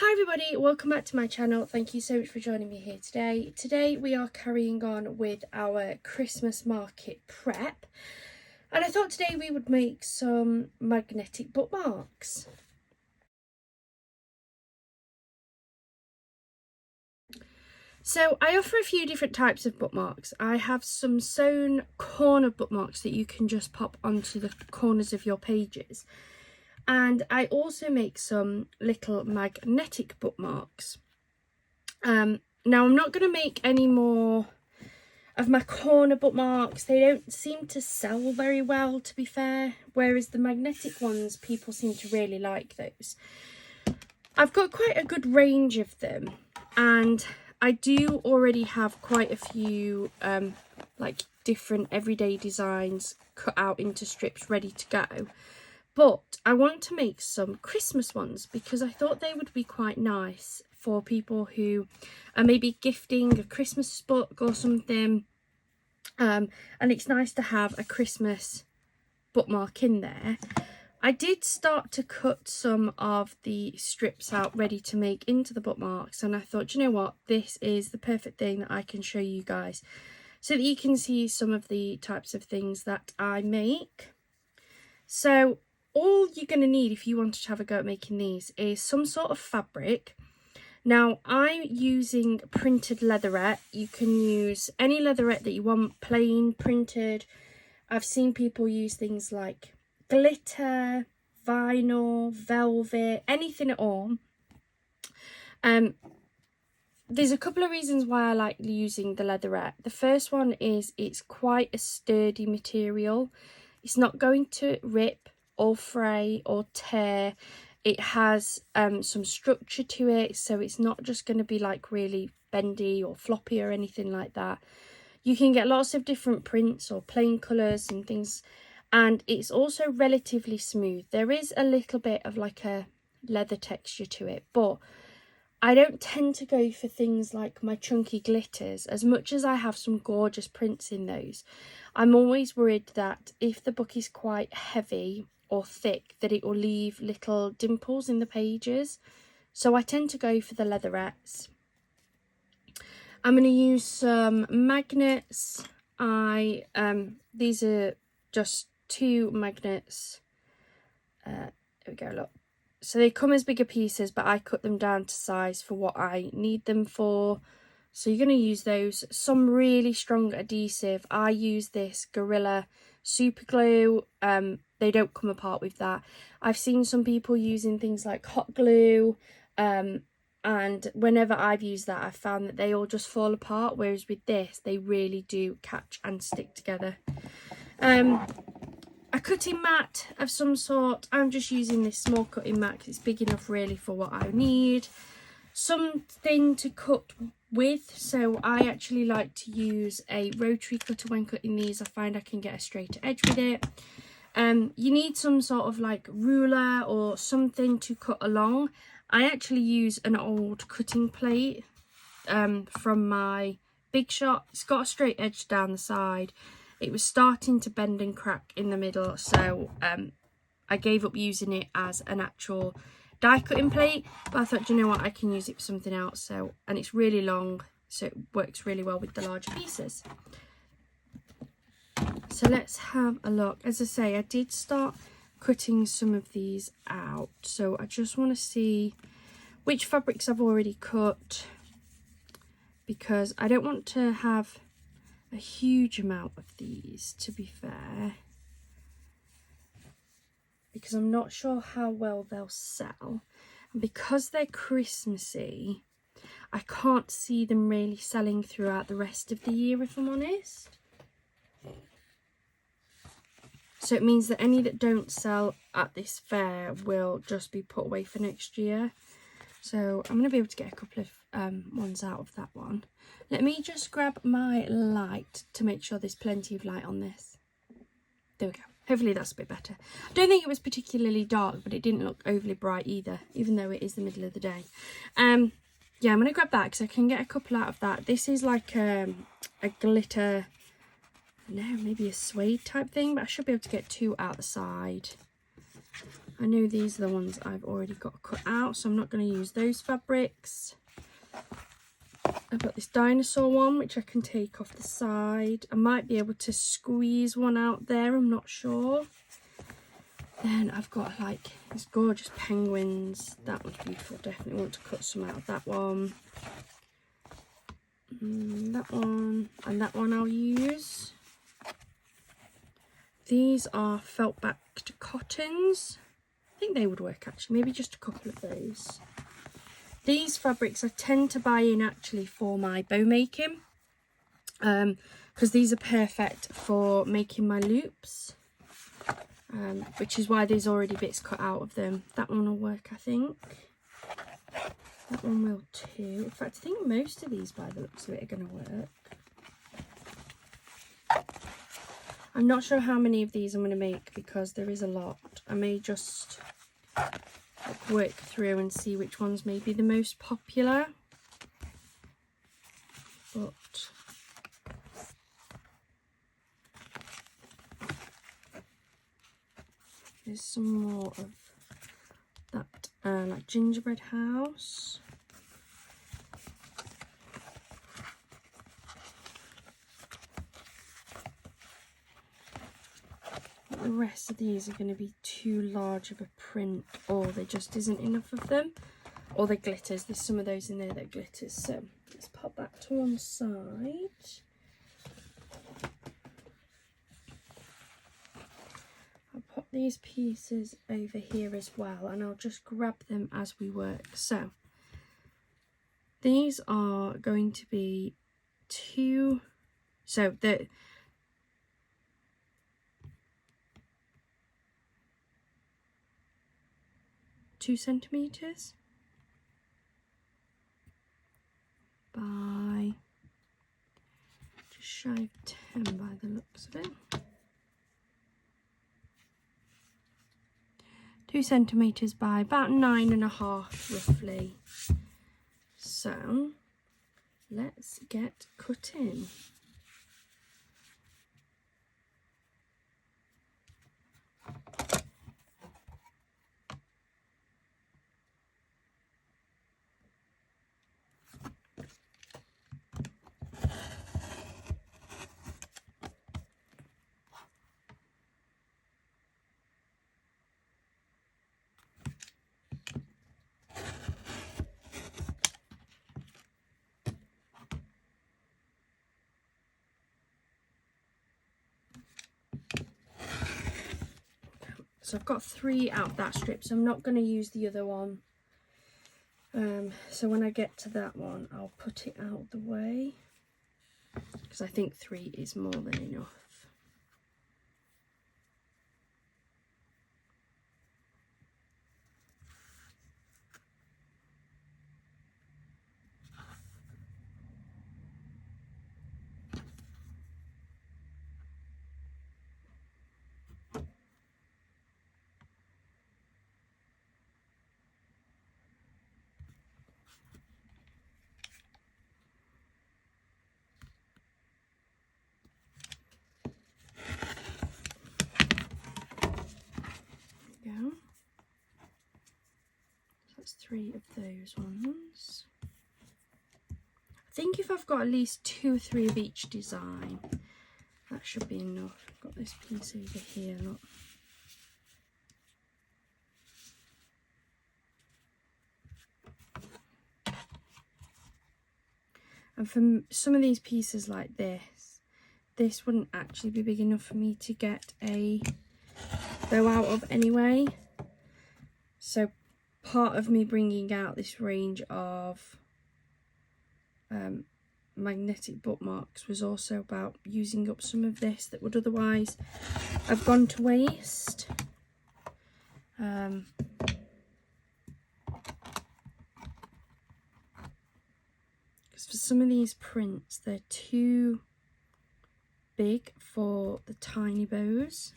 Hi everybody, welcome back to my channel. Thank you so much for joining me here today. Today we are carrying on with our Christmas market prep, and I thought today we would make some magnetic bookmarks. So I offer a few different types of bookmarks. I have some sewn corner bookmarks that you can just pop onto the corners of your pages. And I also make some little magnetic bookmarks. Now I'm not going to make any more of my corner bookmarks. They don't seem to sell very well, to be fair, whereas the magnetic ones, people seem to really like those. I've got quite a good range of them, and I do already have quite a few like different everyday designs cut out into strips ready to go. But I want to make some Christmas ones because I thought they would be quite nice for people who are maybe gifting a Christmas book or something. And it's nice to have a Christmas bookmark in there. I did start to cut some of the strips out ready to make into the bookmarks, and I thought, you know what, this is the perfect thing that I can show you guys so that you can see some of the types of things that I make. So all you're going to need if you wanted to have a go at making these is some sort of fabric. Now I'm using printed leatherette. You can use any leatherette that you want, plain, printed. I've seen people use things like glitter, vinyl, velvet, anything at all. There's a couple of reasons why I like using the leatherette. The first one is it's quite a sturdy material. It's not going to rip or fray or tear. It has some structure to it, so it's not just going to be like really bendy or floppy or anything like that. You can get lots of different prints or plain colours and things, and it's also relatively smooth. There is a little bit of like a leather texture to it, but I don't tend to go for things like my chunky glitters. As much as I have some gorgeous prints in those, I'm always worried that if the book is quite heavy or thick, that it will leave little dimples in the pages. So I tend to go for the leatherettes. I'm going to use some magnets. These are just 2 magnets. There we go, look. So they come as bigger pieces, but I cut them down to size for what I need them for. So you're going to use those. Some really strong adhesive. I use this Gorilla super glue. They don't come apart with that. I've seen some people using things like hot glue. And whenever I've used that, I've found that they all just fall apart. Whereas with this, they really do catch and stick together. A cutting mat of some sort. I'm just using this small cutting mat because it's big enough really for what I need. Something to cut with, so I actually like to use a rotary cutter when cutting these. I find I can get a straighter edge with it. You need some sort of like ruler or something to cut along. I actually use an old cutting plate from my Big Shot. It's got a straight edge down the side. It was starting to bend and crack in the middle, so I gave up using it as an actual die cutting plate, but I thought, you know what, I can use it for something else. So, and it's really long, so it works really well with the larger pieces. So let's have a look. As I say, I did start cutting some of these out, so I just want to see which fabrics I've already cut, because I don't want to have a huge amount of these, to be fair, because I'm not sure how well they'll sell, and because they're Christmassy, I can't see them really selling throughout the rest of the year, if I'm honest. So it means that any that don't sell at this fair will just be put away for next year. So I'm going to be able to get a couple of ones out of that one. Let me just grab my light to make sure there's plenty of light on this. There we go. Hopefully that's a bit better. I don't think it was particularly dark, but it didn't look overly bright either, even though it is the middle of the day. Yeah, I'm going to grab that because I can get a couple out of that. This is like a glitter, no, maybe a suede type thing, but I should be able to get 2 out the side. I know these are the ones I've already got cut out, so I'm not going to use those fabrics. I've got this dinosaur one, which I can take off the side. I might be able to squeeze one out there, I'm not sure. Then I've got like these gorgeous penguins. That one's beautiful. Definitely want to cut some out of that one. That one and that one I'll use. These are felt backed cottons. I think they would work actually. Maybe just a couple of those. These fabrics I tend to buy in actually for my bow making, because these are perfect for making my loops, which is why there's already bits cut out of them. That one will work, I think. That one will too. In fact, I think most of these by the looks of it are going to work. I'm not sure how many of these I'm going to make because there is a lot. I may just work through and see which ones may be the most popular. But there's some more of that like gingerbread house. The rest of these are going to be too large of a print, or there just isn't enough of them, or the glitters. There's some of those in there that glitters, so let's pop that to one side. I'll pop these pieces over here as well, and I'll just grab them as we work. So these are going to be two, so the 2 centimeters by just shy of 10 by the looks of it. 2 centimeters by about 9.5 roughly. So let's get cutting. So I've got 3 out of that strip, so I'm not going to use the other one. So when I get to that one, I'll put it out of the way, because I think 3 is more than enough. Go. That's 3 of those ones. I think if I've got at least 2 or 3 of each design, that should be enough. I've got this piece over here, look. And for some of these pieces like this wouldn't actually be big enough for me to get a bow out of anyway. So part of me bringing out this range of magnetic bookmarks was also about using up some of this that would otherwise have gone to waste. Because for some of these prints, they're too big for the tiny bows.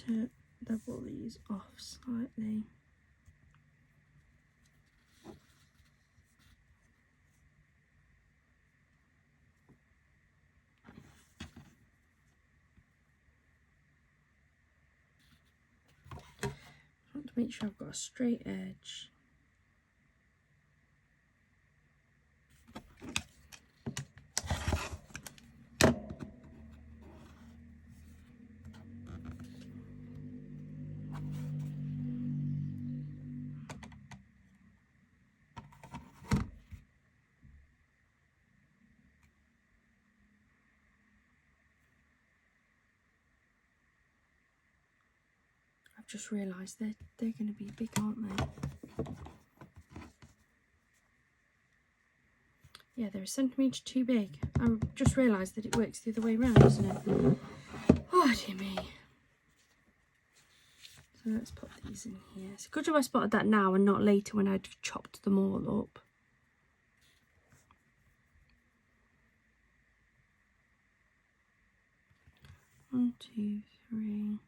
To level these off slightly. make sure I've got a straight edge. I've just realised they're going to be big, aren't they? Yeah, they're a centimetre too big. I just realised that it works the other way around, doesn't it? Oh, dear me. So let's put these in here. It's a good job I spotted that now and not later when I'd chopped them all up. One, two, three.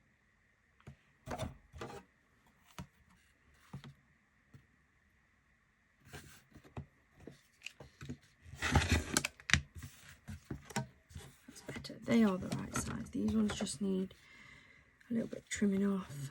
That's better. They are the right size. These ones just need a little bit of trimming off.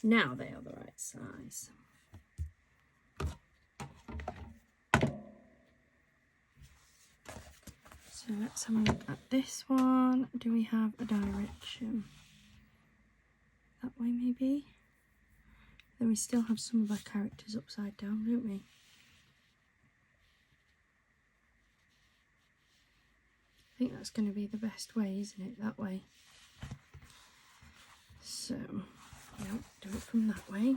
Now they are the right size. So let's have a look at this one. Do we have a direction? That way maybe? Then we still have some of our characters upside down, don't we? I think that's going to be the best way, isn't it? That way. So, yeah, do it from that way.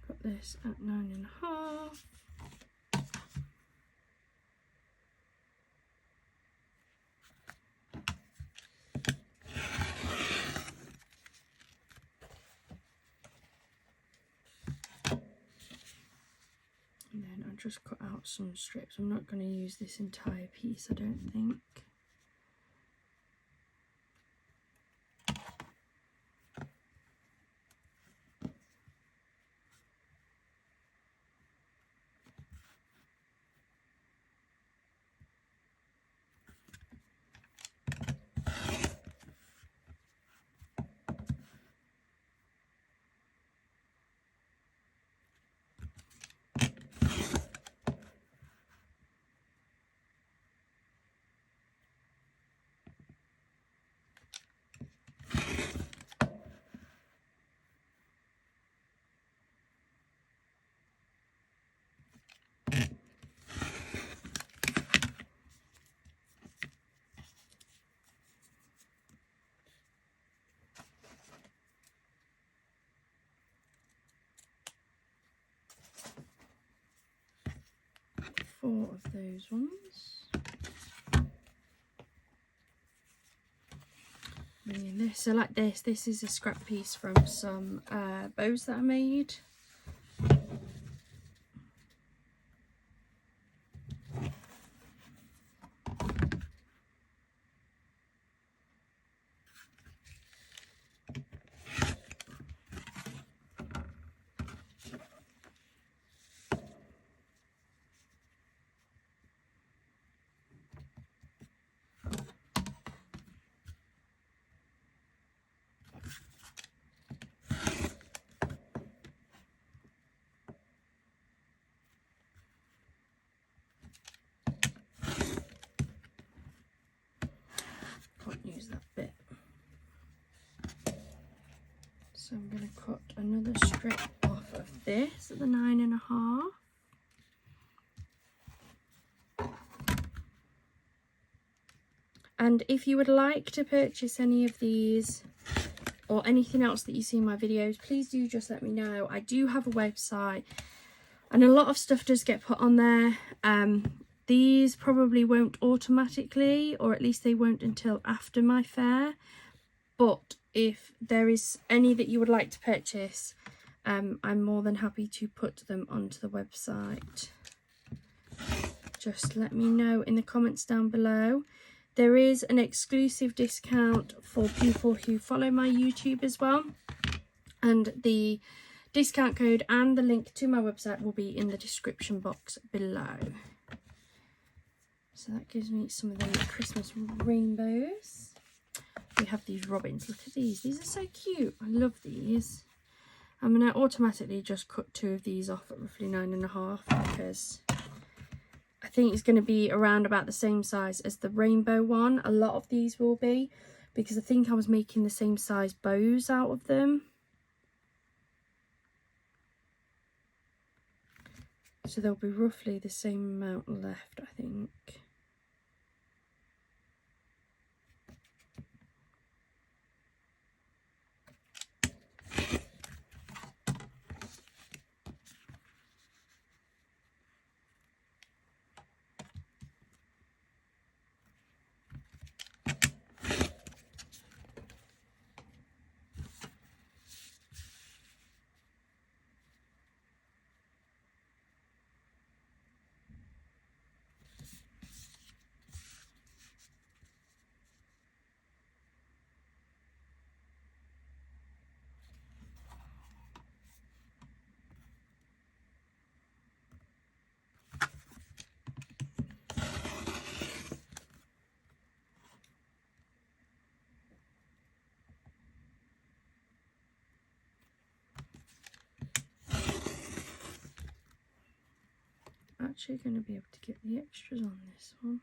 Got this at 9.5. And then I'll just cut out some strips. I'm not going to use this entire piece, I don't think. Four of those ones. Bringing this, so like this is a scrap piece from some bows that I made. Can't use that bit. So I'm going to cut another strip off of this at the 9.5. And if you would like to purchase any of these or anything else that you see in my videos, please do just let me know. I do have a website and a lot of stuff does get put on there. These probably won't automatically, or at least they won't until after my fair. But if there is any that you would like to purchase, I'm more than happy to put them onto the website. Just let me know in the comments down below. There is an exclusive discount for people who follow my YouTube as well, and the discount code and the link to my website will be in the description box below. So that gives me some of the Christmas rainbows. We have these robins. Look at these. These are so cute. I love these. I'm going to automatically just cut 2 of these off at roughly 9.5 because I think it's going to be around about the same size as the rainbow one. A lot of these will be, because I think I was making the same size bows out of them. So there'll be roughly the same amount left, I think. Actually going to be able to get the extras on this one.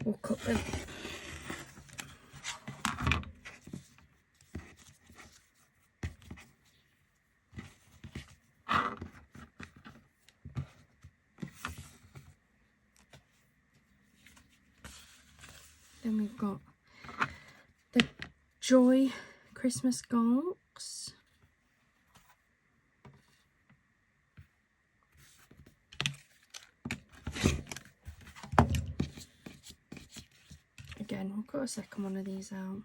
We'll cut them. Then we've got the Joy Christmas skulks. Again, we'll cut a second one of these out.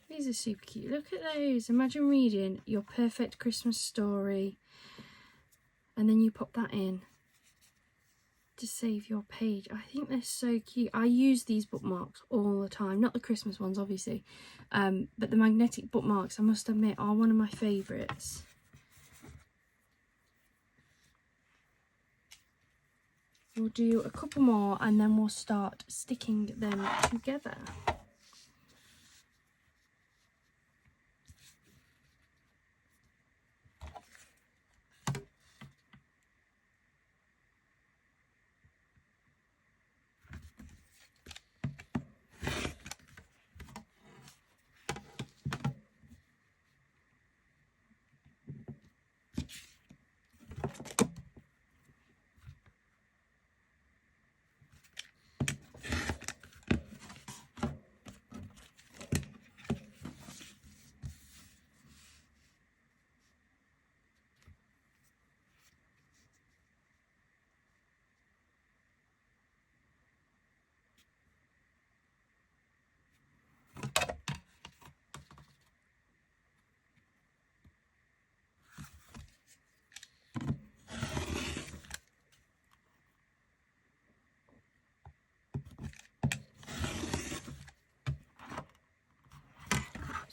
These are super cute. Look at those. Imagine reading your perfect Christmas story and then you pop that in to save your page. I think they're so cute. I use these bookmarks all the time. Not the Christmas ones, obviously. But the magnetic bookmarks, I must admit, are one of my favourites. We'll do a couple more and then we'll start sticking them together.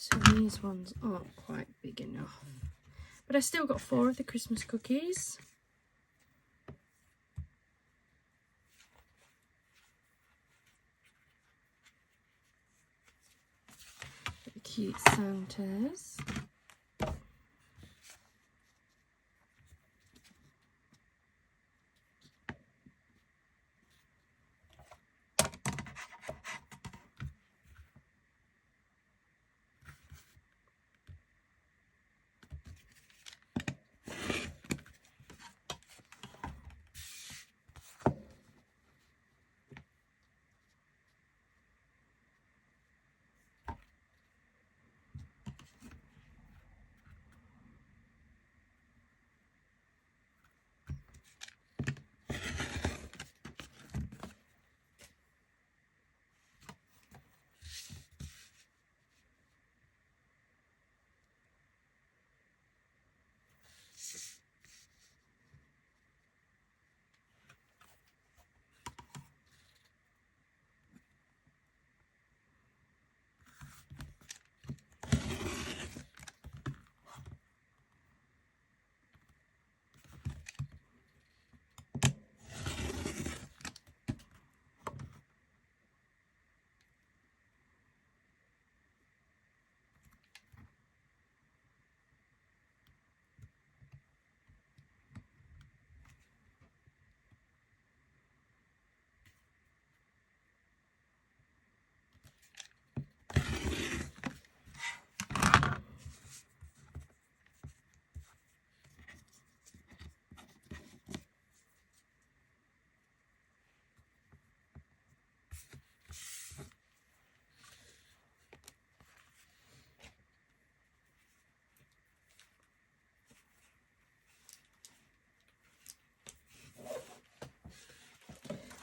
So these ones aren't quite big enough. But I still got 4 of the Christmas cookies. The cute Santas.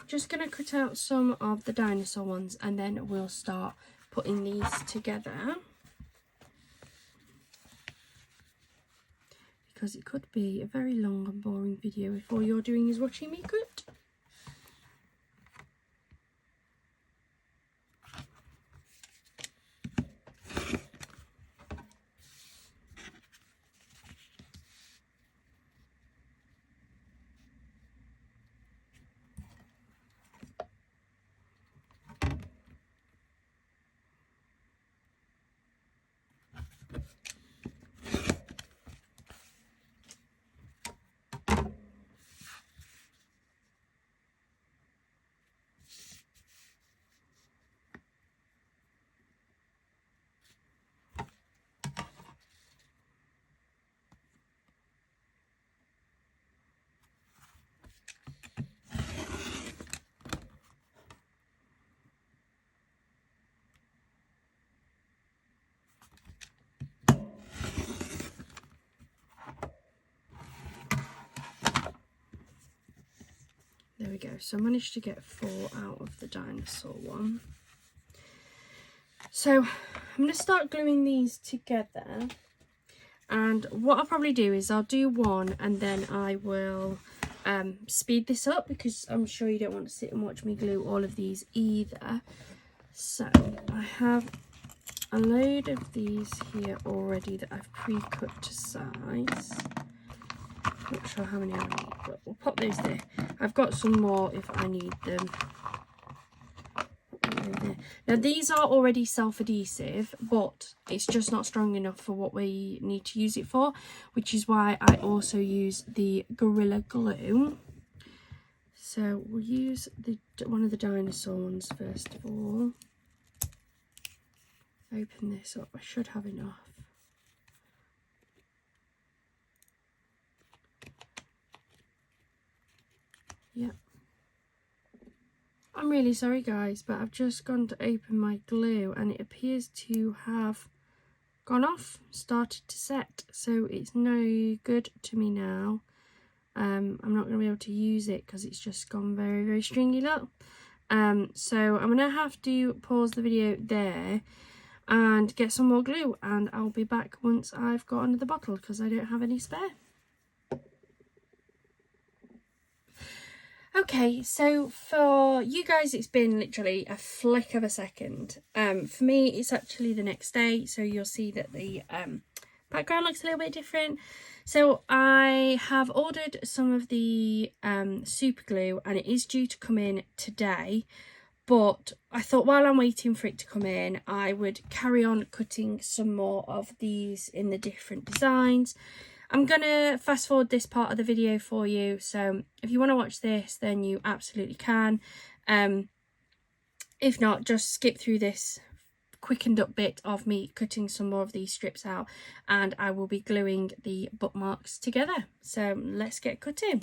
Just going to cut out some of the dinosaur ones and then we'll start putting these together. Because it could be a very long and boring video if all you're doing is watching me cut. There we go. So I managed to get 4 out of the dinosaur one. So I'm going to start gluing these together. And what I'll probably do is I'll do one and then I will speed this up because I'm sure you don't want to sit and watch me glue all of these either. So I have a load of these here already that I've pre-cut to size. Not sure how many I need, but we'll pop those there. I've got some more if I need them. Now these are already self-adhesive, but it's just not strong enough for what we need to use it for, which is why I also use the Gorilla Glue. So we'll use one of the dinosaur ones first of all. Open this up, I should have enough. Yep. I'm really sorry guys, but I've just gone to open my glue and it appears to have gone off, started to set, so it's no good to me now. I'm not going to be able to use it because it's just gone very, very stringy, look. So I'm going to have to pause the video there and get some more glue, and I'll be back once I've got another bottle because I don't have any spare. Okay, so for you guys it's been literally a flick of a second. For me it's actually the next day, so you'll see that the background looks a little bit different. So I have ordered some of the super glue and it is due to come in today, but I thought while I'm waiting for it to come in I would carry on cutting some more of these in the different designs. I'm gonna fast forward this part of the video for you, so if you want to watch this then you absolutely can. If not, just skip through this quickened up bit of me cutting some more of these strips out and I will be gluing the bookmarks together. So let's get cutting.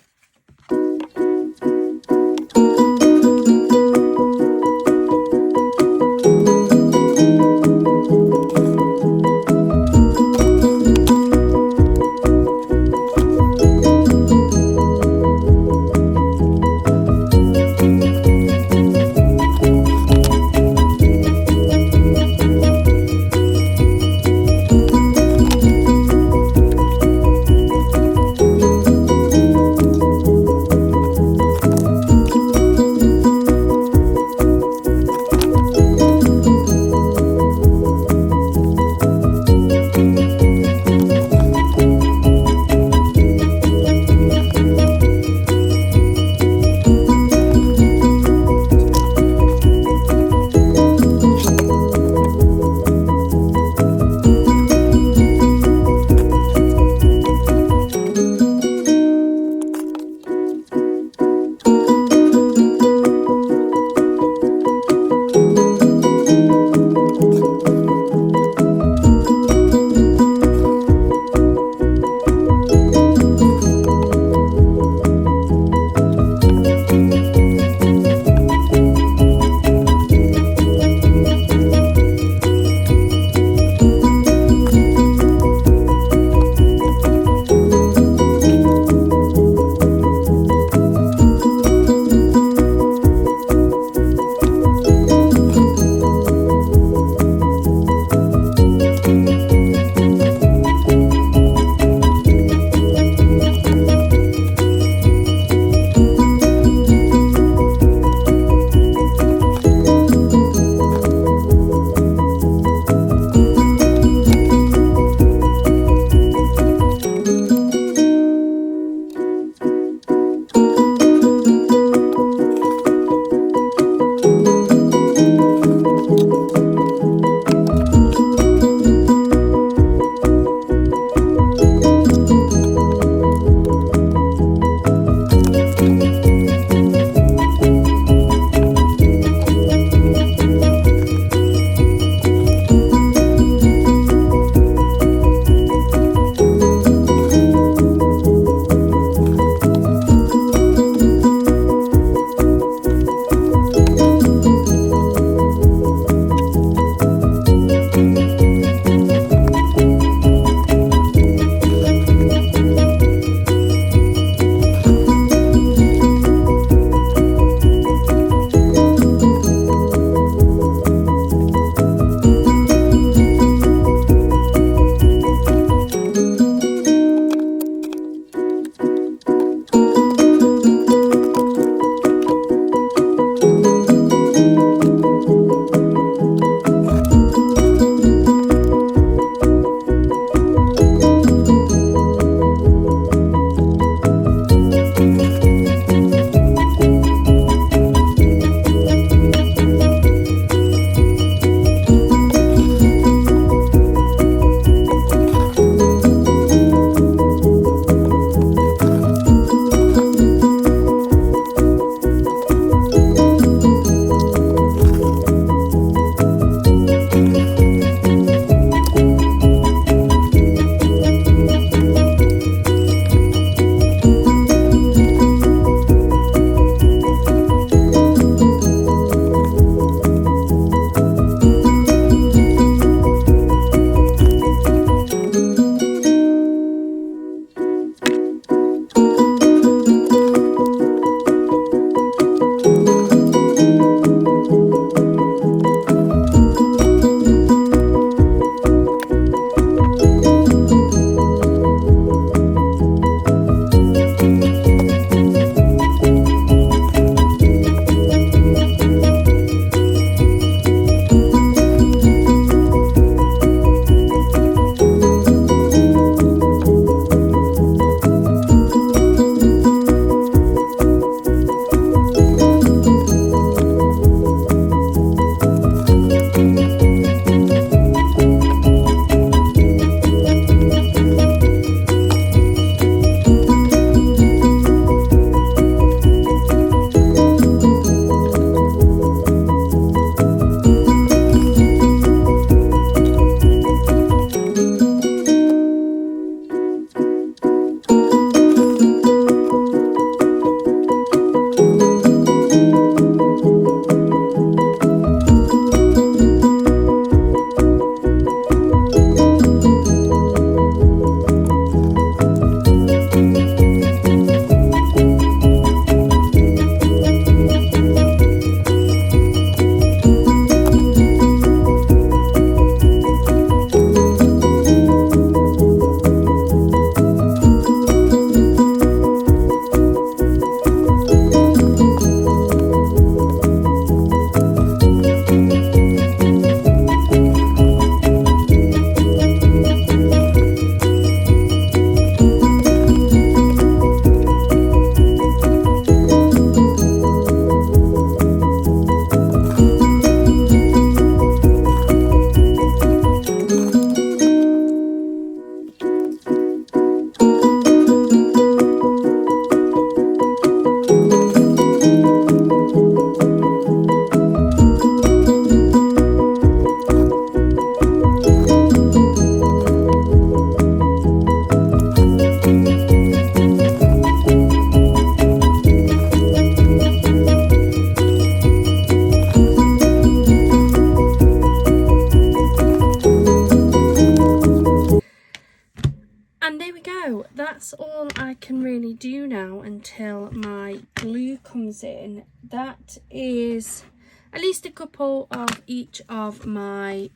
that's all I can really do now until my glue comes in. That is at least a couple of each of my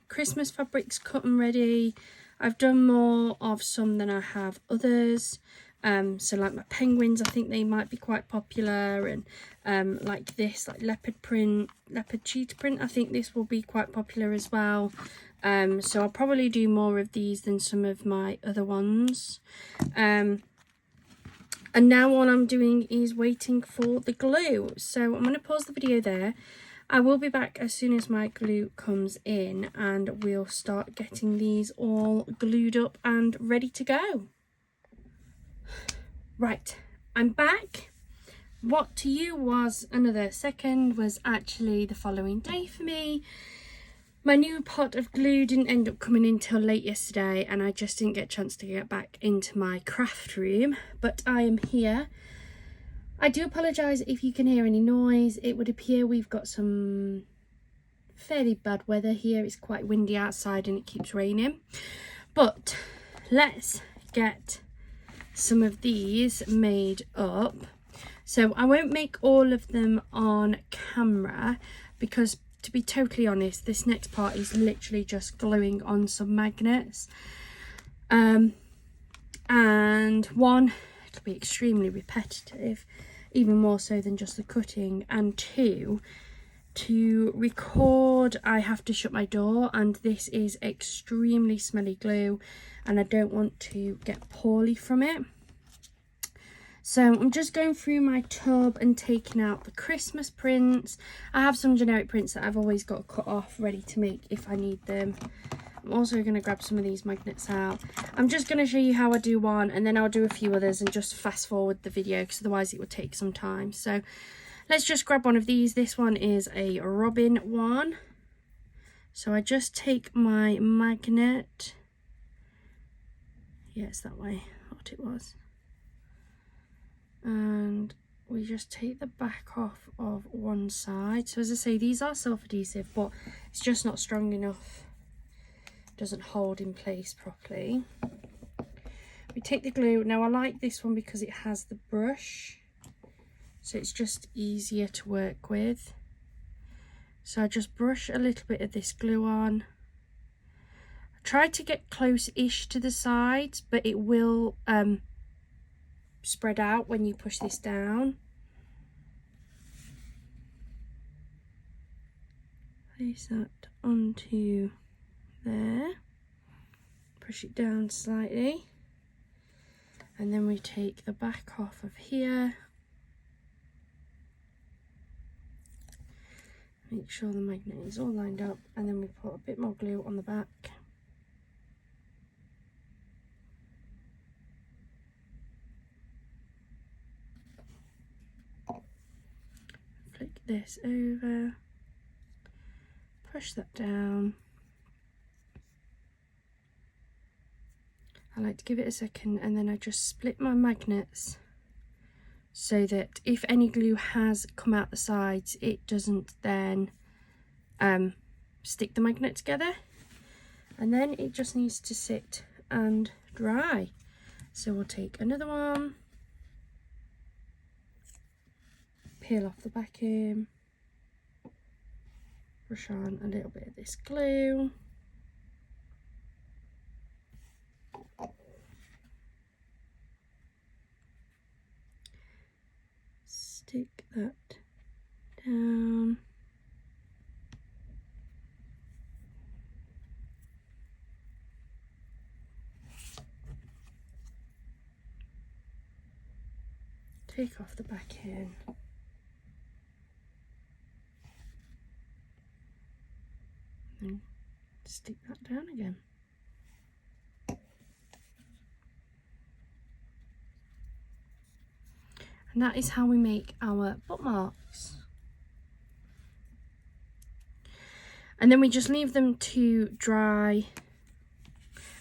Christmas fabrics cut and ready. I've done more of some than I have others. So like my penguins, I think they might be quite popular, and like this, like leopard cheetah print, I think this will be quite popular as well. So I'll probably do more of these than some of my other ones. And now all I'm doing is waiting for the glue. So I'm going to pause the video there. I will be back as soon as my glue comes in, and we'll start getting these all glued up and ready to go. Right, I'm back. What to you was another second was actually the following day for me. My new pot of glue didn't end up coming in till late yesterday, and I just didn't get a chance to get back into my craft room, but I am here. I do apologise if you can hear any noise. It would appear we've got some fairly bad weather here. It's quite windy outside and it keeps raining. But let's get some of these made up. So I won't make all of them on camera because, to be totally honest, this next part is literally just gluing on some magnets. And one, it'll be extremely repetitive, even more so than just the cutting, and two, to record I have to shut my door, and this is extremely smelly glue and I don't want to get poorly from it. So I'm just going through my tub and taking out the Christmas prints. I have some generic prints that I've always got cut off ready to make if I need them. I'm also going to grab some of these magnets out. I'm just going to show you how I do one, and then I'll do a few others and just fast forward the video because otherwise it would take some time. So let's just grab one of these. This one is a robin one. So I just take my magnet. Yeah, it's that way, what it was. And we just take the back off of one side. So as I say, these are self-adhesive, but it's just not strong enough. It doesn't hold in place properly. We take the glue. Now I like this one because it has the brush, so it's just easier to work with. So I just brush a little bit of this glue on. I try to get close-ish to the sides, but it will spread out when you push this down. Place that onto there, push it down slightly, and then we take the back off of here. Make sure the magnet is all lined up, and then we put a bit more glue on the back. Flick this over, push that down. I like to give it a second, and then I just split my magnets so that if any glue has come out the sides, it doesn't then stick the magnet together. And then it just needs to sit and dry. So we'll take another one, peel off the backing, brush on a little bit of this glue. Stick that down. Take off the backing. And stick that down again. And that is how we make our bookmarks. And then we just leave them to dry,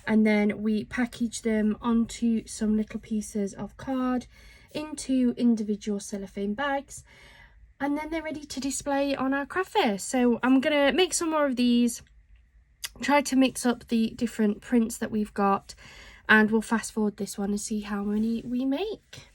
and then we package them onto some little pieces of card into individual cellophane bags, and then they're ready to display on our craft fair. So I'm gonna make some more of these, try to mix up the different prints that we've got, and we'll fast forward this one and see how many we make.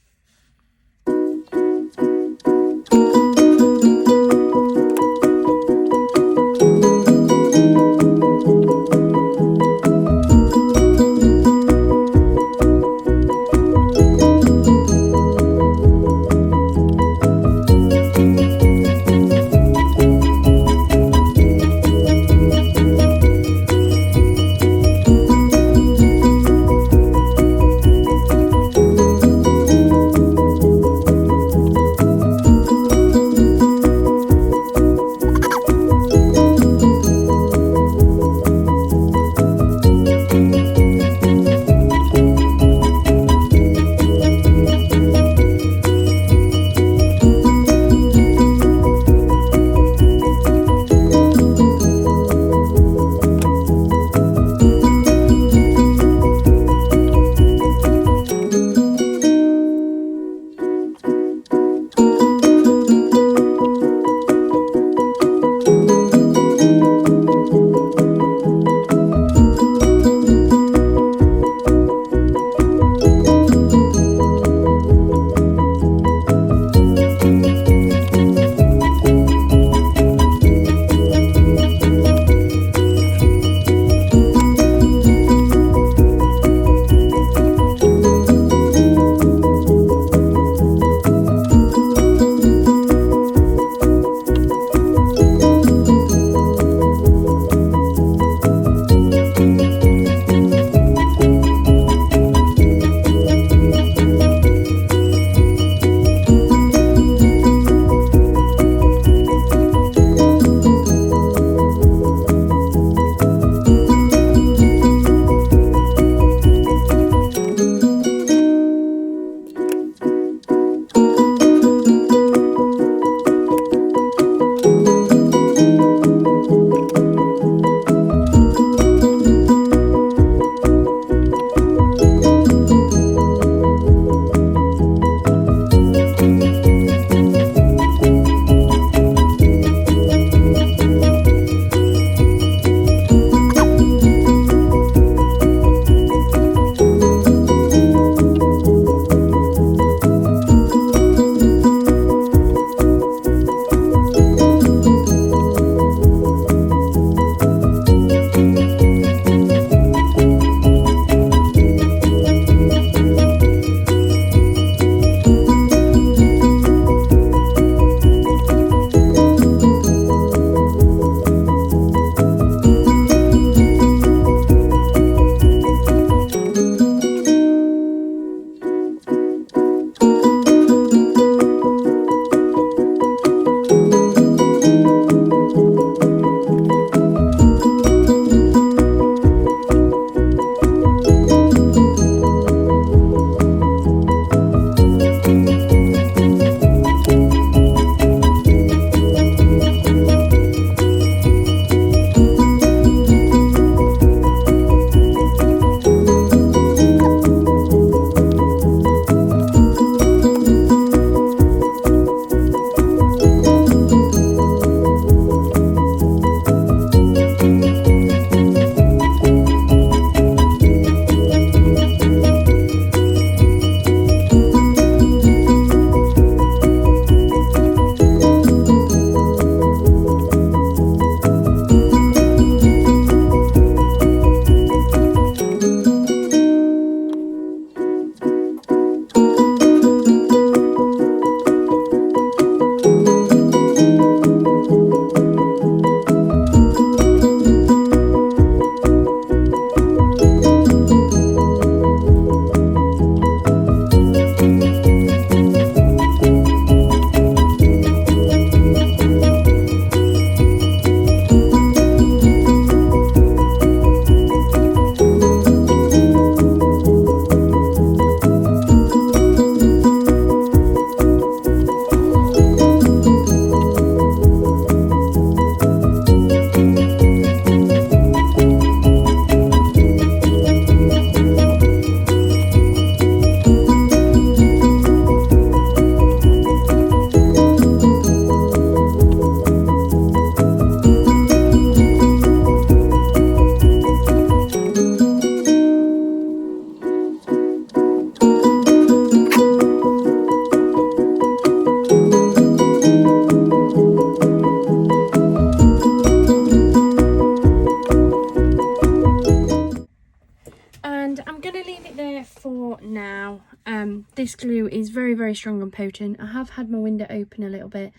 This glue is very, very strong and potent. I have had my window open a little bit,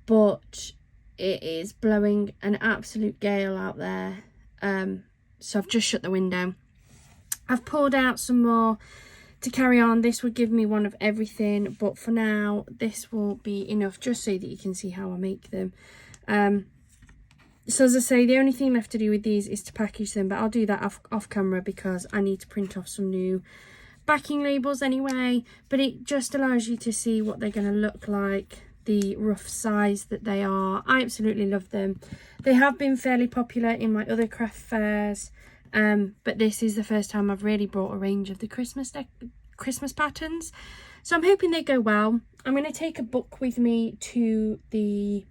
but it is blowing an absolute gale out there. So I've just shut the window. I've pulled out some more to carry on. This would give me one of everything, but for now this will be enough, just so that you can see how I make them. So as I say, the only thing left to do with these is to package them, but I'll do that off camera because I need to print off some new backing labels anyway. But it just allows you to see what they're going to look like, the rough size that they are. I absolutely love them. They have been fairly popular in my other craft fairs, but this is the first time I've really brought a range of the Christmas patterns, so I'm hoping they go well. I'm going to take a book with me to the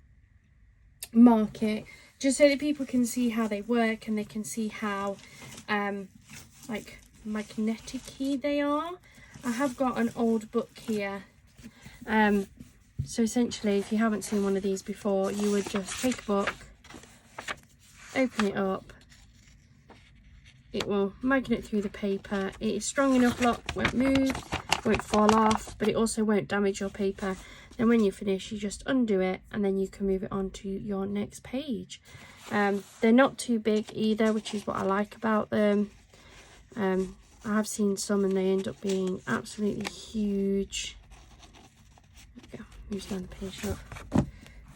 market, just so that people can see how they work and they can see how like magnetic-y they are. I have got an old book here. So essentially, if you haven't seen one of these before, you would just take a book, open it up, it will magnet through the paper. It is strong enough, look, won't move, won't fall off, but it also won't damage your paper. Then when you finish, you just undo it and then you can move it on to your next page. They're not too big either, which is what I like about them. I have seen some and they end up being absolutely huge. There we go, moves down the page, look.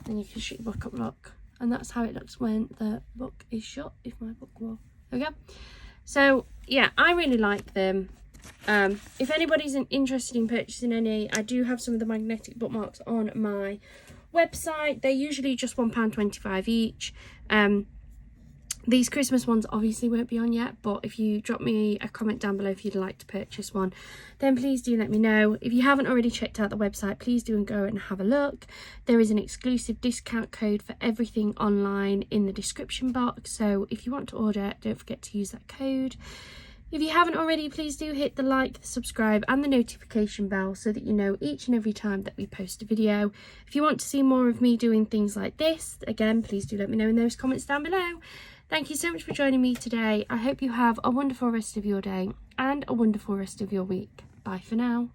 Then you can shut your book up, look. And that's how it looks when the book is shut, if my book will. There we go. So yeah, I really like them. If anybody's interested in purchasing any, I do have some of the magnetic bookmarks on my website. They're usually just £1.25 each. These Christmas ones obviously won't be on yet, but if you drop me a comment down below if you'd like to purchase one, then please do let me know. If you haven't already checked out the website, please do and go and have a look. There is an exclusive discount code for everything online in the description box, so if you want to order, don't forget to use that code. If you haven't already, please do hit the like, the subscribe and the notification bell so that you know each and every time that we post a video. If you want to see more of me doing things like this, again, please do let me know in those comments down below. Thank you so much for joining me today. I hope you have a wonderful rest of your day and a wonderful rest of your week. Bye for now.